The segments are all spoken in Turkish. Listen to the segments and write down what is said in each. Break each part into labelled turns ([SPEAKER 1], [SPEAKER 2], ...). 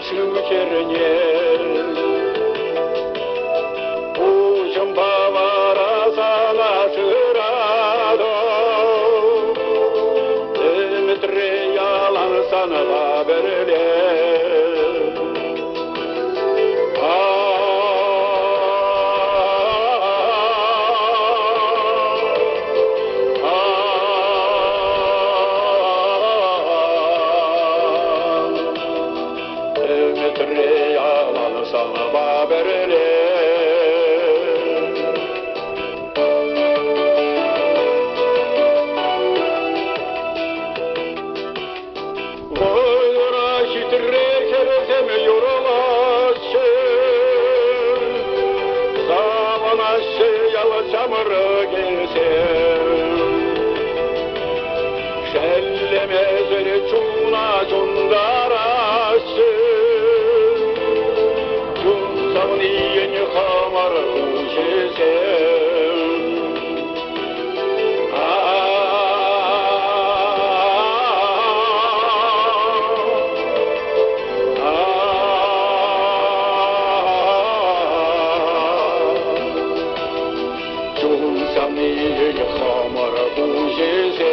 [SPEAKER 1] шучерне. Ушым баварасана шырадо, үмітре ялансан баберле. Çamurı gelsin, şellemezleri çuna çundarası, çunsamın yeni kamar kuşesin. Samniye khamara bujesen,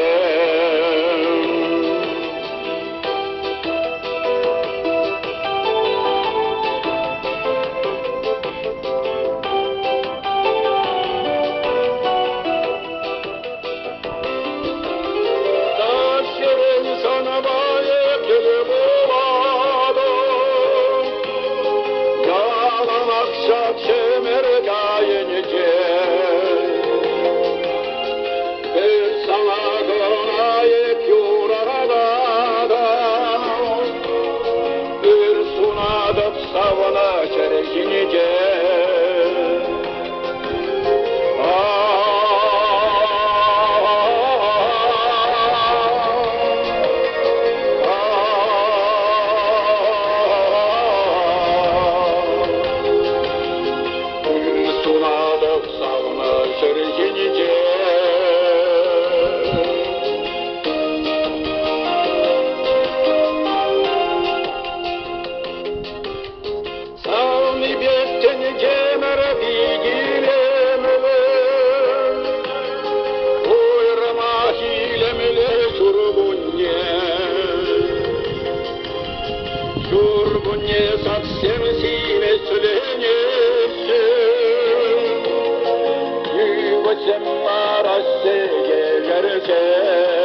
[SPEAKER 1] taşların sana bayıp gelip oladım, yalan akşak şemer gayenice. Savana çereşinice sunadık savana çereşinice Şurbunye satsem sime söylenesin, yüvacem araşse gelerse.